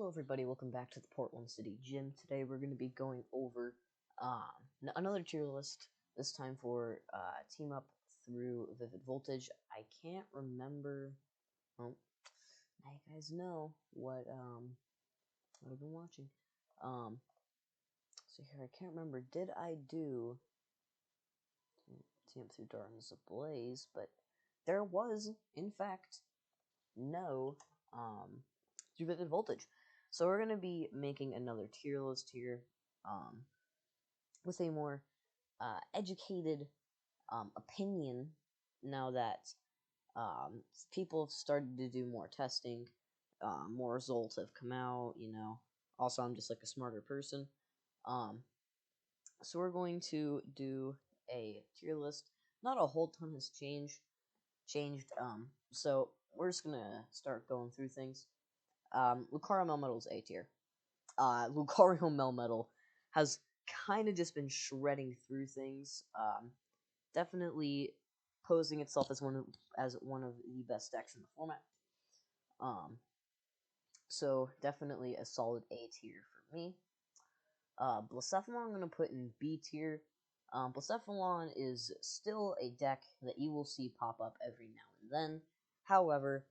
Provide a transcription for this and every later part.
Hello everybody, welcome back to the Portland City Gym. Today we're going to be going over another tier list, this time for Team Up through Vivid Voltage. I can't remember, well, now you guys know what I've been watching. So here, I can't remember, did I do Team Up through Darkness Ablaze, but there was, in fact, no through Vivid Voltage. So we're going to be making another tier list here with a more educated opinion now that people have started to do more testing, more results have come out, you know. Also, I'm just like a smarter person. So we're going to do a tier list. Not a whole ton has changed. So we're just going to start going through things. Lucario Melmetal is A tier. Lucario Melmetal has kind of just been shredding through things. Definitely posing itself as one of the best decks in the format. So definitely a solid A tier for me. Blacephalon I'm gonna put in B tier. Blacephalon is still a deck that you will see pop up every now and then. However,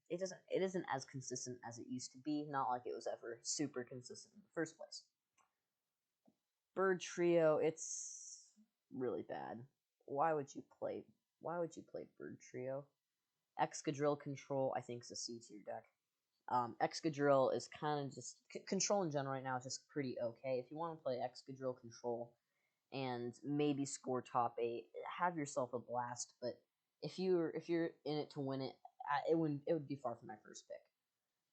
it isn't as consistent as it used to be. Not like it was ever super consistent in the first place. Bird Trio, it's really bad. Why would you play Bird Trio? Excadrill Control, I think, is a C tier deck. Excadrill is kind of just Control in general right now is just pretty okay. If you want to play Excadrill Control and maybe score top 8, have yourself a blast. But if you're in it to win it, it would be far from my first pick.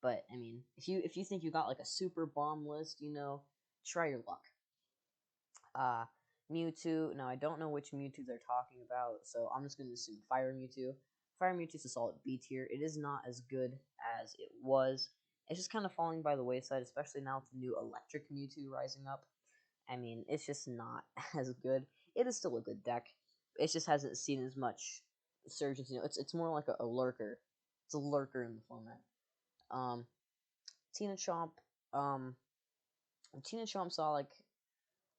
But I mean, if you think you got like a super bomb list, you know, try your luck. Mewtwo. Now I don't know which Mewtwo they're talking about, so I'm just gonna assume Fire Mewtwo. Fire Mewtwo is a solid B tier. It is not as good as it was. It's just kind of falling by the wayside, especially now with the new Electric Mewtwo rising up. I mean, it's just not as good. It is still a good deck. It just hasn't seen as much surges. You know, it's more like a lurker. It's a lurker in the format. Tina Chomp. Tina Chomp saw like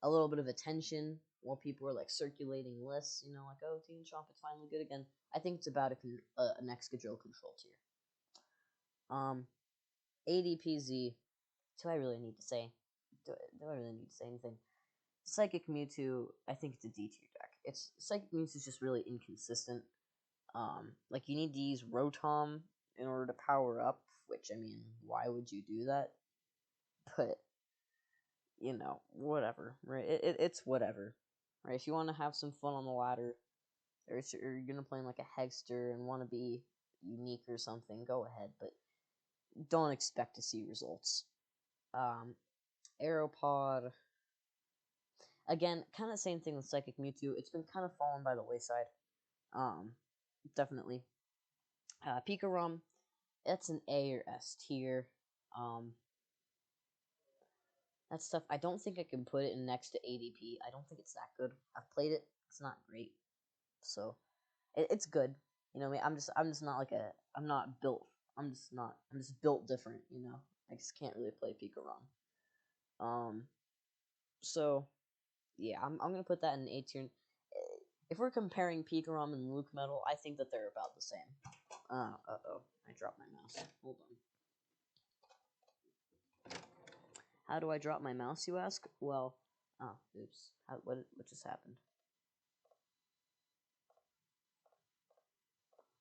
a little bit of attention while people were like circulating lists. You know, like, oh, Tina Chomp, it's finally good again. I think it's about an Excadrill control tier. ADPZ. Do I really need to say? Do I really need to say anything? Psychic Mewtwo, I think it's a D tier deck. Psychic Mewtwo is just really inconsistent. Like you need to use Rotom in order to power up, which I mean, why would you do that? But you know, whatever, right? It's whatever, right? If you want to have some fun on the ladder, or you're gonna play like a Hegster and want to be unique or something, go ahead, but don't expect to see results. Aeropod. Again, kind of same thing with Psychic Mewtwo. It's been kind of fallen by the wayside. Definitely. Pikarom, it's an A or S tier. That stuff, I don't think I can put it in next to ADP. I don't think it's that good. I've played it. It's not great. So, it's good. You know what I mean? I'm just not like I'm not built. I'm just built different, you know? I just can't really play Pikarom. So, yeah, I'm gonna put that in A tier. If we're comparing Pikarom and Luke Metal, I think that they're about the same. Uh-oh, I dropped my mouse. Hold on. How do I drop my mouse, you ask? Well, oh, oops. What just happened?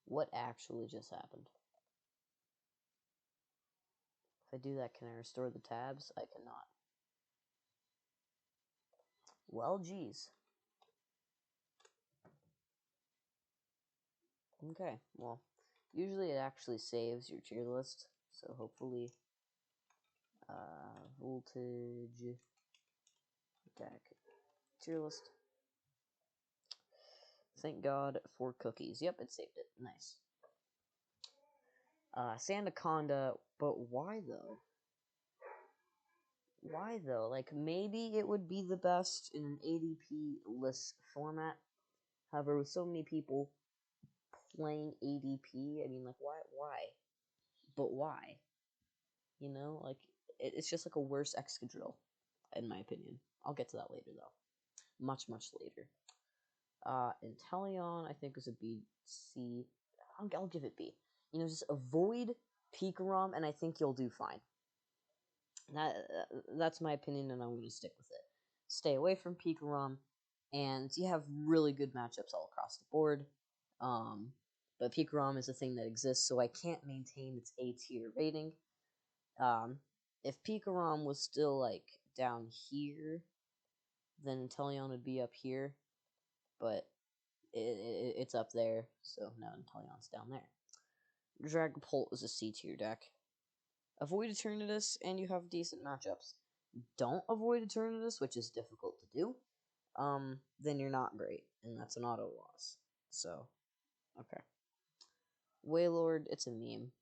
What actually just happened? If I do that, can I restore the tabs? I cannot. Well, geez. Okay, well, usually it actually saves your tier list, so hopefully, voltage, deck, tier list. Thank God for cookies. Yep, it saved it. Nice. Sandaconda, but why though? Why though? Like, maybe it would be the best in an ADP list format. However, with so many people playing ADP, I mean, like, why? But why? You know, like it's just like a worse Excadrill, in my opinion. I'll get to that later though, much later. Inteleon, I think is a B C. I'll give it B. You know, just avoid Pikarom, and I think you'll do fine. That's my opinion, and I'm going to stick with it. Stay away from Pikarom, and you have really good matchups all across the board. But Pikarom is a thing that exists, so I can't maintain its A tier rating. If Pikarom was still like down here, then Inteleon would be up here, but it's up there, so now Inteleon's down there. Dragapult is a C tier deck. Avoid Eternatus, and you have decent matchups. Don't avoid Eternatus, which is difficult to do, then you're not great, and that's an auto loss. So, okay. Wailord, it's a meme.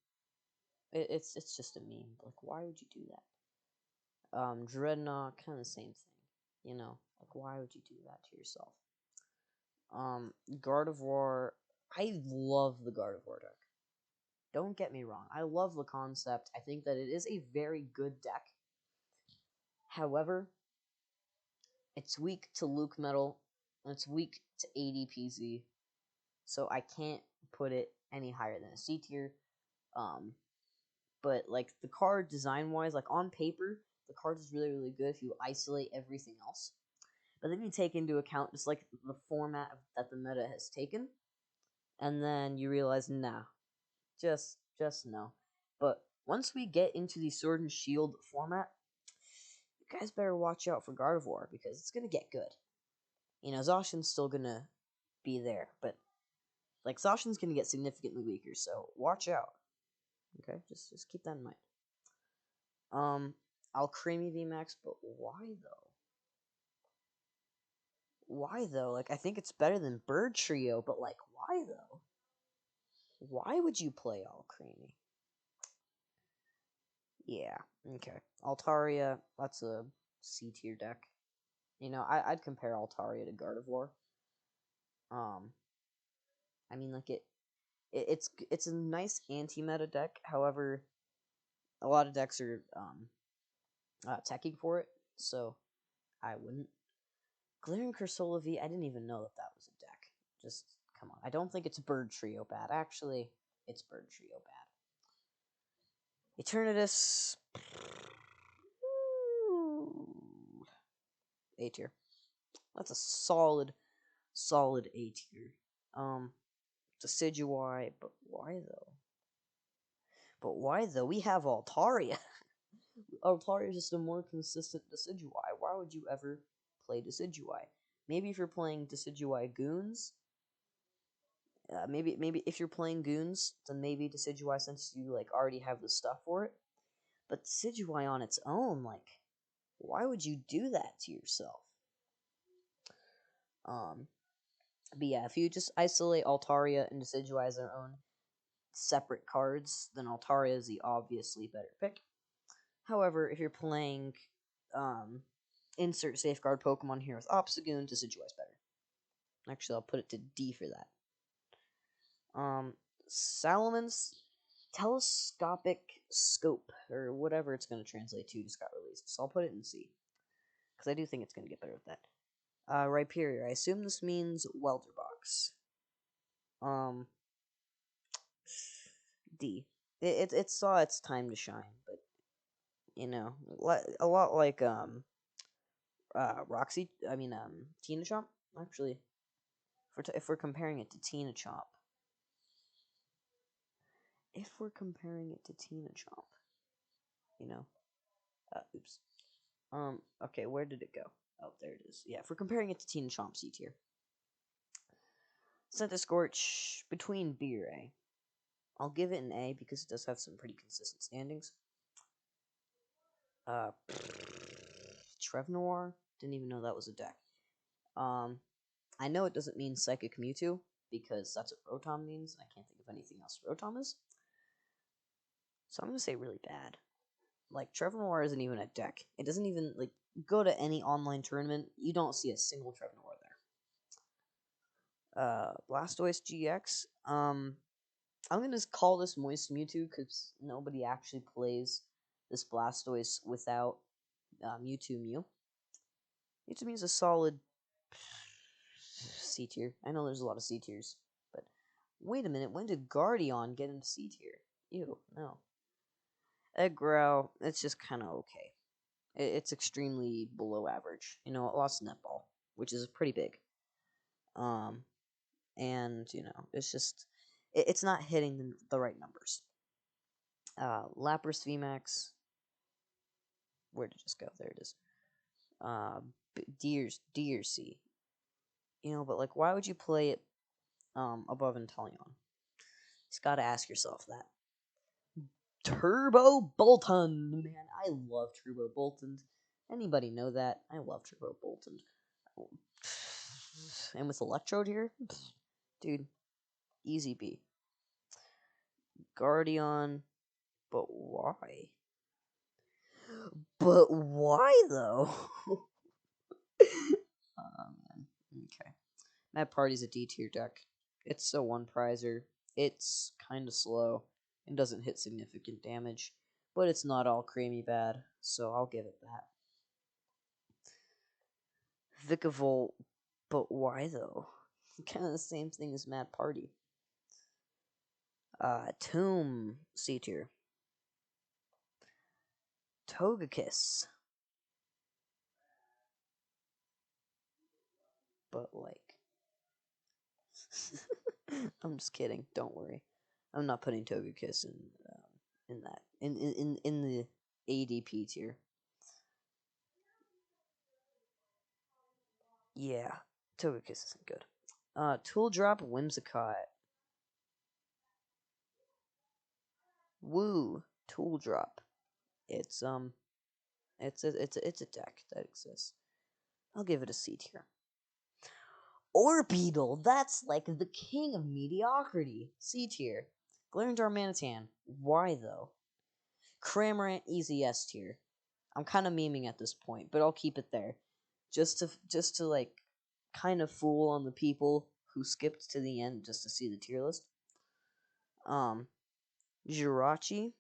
It's just a meme. Like, why would you do that? Dreadnought, kind of the same thing. You know, like, why would you do that to yourself? Gardevoir, I love the Gardevoir deck. Don't get me wrong, I love the concept. I think that it is a very good deck. However, it's weak to Luke Metal, and it's weak to ADPZ, so I can't put it any higher than a C tier. But like the card design wise, like on paper, the card is really good if you isolate everything else. But then you take into account just like the format that the meta has taken, and then you realize, nah, just no. But once we get into the Sword and Shield format, you guys better watch out for Gardevoir because it's gonna get good. You know, Zacian's still gonna be there, but like Zacian's gonna get significantly weaker, so watch out. Okay, just keep that in mind. Alcremie VMAX, but why though? Why though? Like I think it's better than Bird Trio, but like why though? Why would you play Alcremie? Yeah, okay. Altaria, that's a C tier deck. You know, I'd compare Altaria to Gardevoir. Um, I mean, like it's a nice anti-meta deck. However, a lot of decks are teching for it, so I wouldn't. Glaring Cursola V, I didn't even know that was a deck. Just come on, I don't think it's Bird Trio bad. Actually, it's Bird Trio bad. Eternatus, A tier. That's a solid A tier. Decidueye, but why though? We have Altaria. Altaria is just a more consistent Decidueye. Why would you ever play Decidueye? Maybe if you're playing Decidueye Goons, maybe if you're playing Goons, then maybe Decidueye, since you like already have the stuff for it. But Decidueye on its own, like, why would you do that to yourself? But yeah, if you just isolate Altaria and Decidueye as their own separate cards, then Altaria is the obviously better pick. However, if you're playing insert safeguard Pokemon here with Obstagoon, Decidueye is better. Actually, I'll put it to D for that. Salaman's telescopic scope, or whatever it's going to translate to, just got released. So I'll put it in C. Because I do think it's going to get better with that. Rhyperior, I assume this means Welder Box. D. It saw its time to shine, but, you know, a lot like, Roxy, Tina Chomp, actually. If we're comparing it to Tina Chomp. You know. Oops. Okay, where did it go? Oh, there it is. Yeah, if we're comparing it to Teen Chomp C tier. Scorch between B or A. I'll give it an A because it does have some pretty consistent standings. Trevnoir? Didn't even know that was a deck. I know it doesn't mean Psychic Mewtwo because that's what Rotom means, and I can't think of anything else Rotom is. So I'm gonna say really bad. Like, Trevor Noir isn't even a deck. It doesn't even, like, go to any online tournament, you don't see a single Trevor Noir there. Blastoise GX. I'm gonna call this Moist Mewtwo because nobody actually plays this Blastoise without Mewtwo Mew. Mewtwo Mew is a solid C tier. I know there's a lot of C tiers, but wait a minute, when did Guardian get into C tier? Ew, no. Eggrow, it's just kind of okay. It's extremely below average. You know, it lost Netball, which is pretty big. And you know, it's just it's not hitting the right numbers. Lapras VMAX, where did it just go? There it is. Deersea. You know, but like, why would you play it above Inteleon? Just gotta ask yourself that. Turbo Bolton, man, I love Turbo Bolton. Anybody know that? I love Turbo Bolton. And with Electrode here, dude, easy B. Guardian, but why? But why though? Man. Okay. Mad Party's a D tier deck. It's a one prizer. It's kind of slow and doesn't hit significant damage, but it's not all creamy bad, so I'll give it that. Vikavolt, but why though? Kind of the same thing as Mad Party. Tomb, C tier. Togekiss. But like, I'm just kidding. Don't worry. I'm not putting Togekiss in that in the ADP tier. Yeah, Togekiss isn't good. Tool Drop Whimsicott. Woo, Tool Drop. It's it's a deck that exists. I'll give it a C tier. Orbeetle, that's like the king of mediocrity. C tier. Glaring Darmanitan, why though? Cramorant, easy S tier. I'm kind of memeing at this point, but I'll keep it there, just to like kind of fool on the people who skipped to the end just to see the tier list. Jirachi.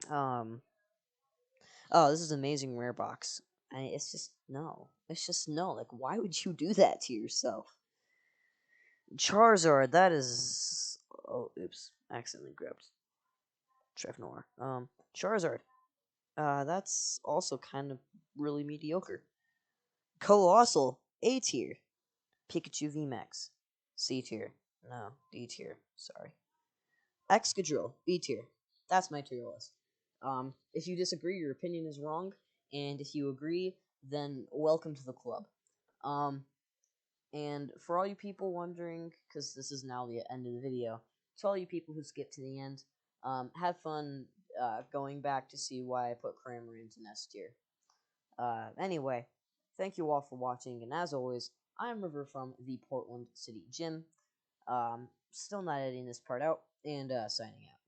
Oh, this is an amazing rare box. It's just no. It's just no. Like, why would you do that to yourself? Charizard, that is. Oh, oops. Accidentally grabbed Trefnor. Charizard. That's also kind of really mediocre. Colossal, A tier. Pikachu VMAX, C tier. No, D tier. Sorry. Excadrill, B tier. That's my tier list. If you disagree, your opinion is wrong, and if you agree, then welcome to the club. And for all you people wondering, because this is now the end of the video, to all you people who skipped to the end, have fun going back to see why I put Cramorant in S tier. Anyway, thank you all for watching, and as always, I'm River from the Portland City Gym. Still not editing this part out, and signing out.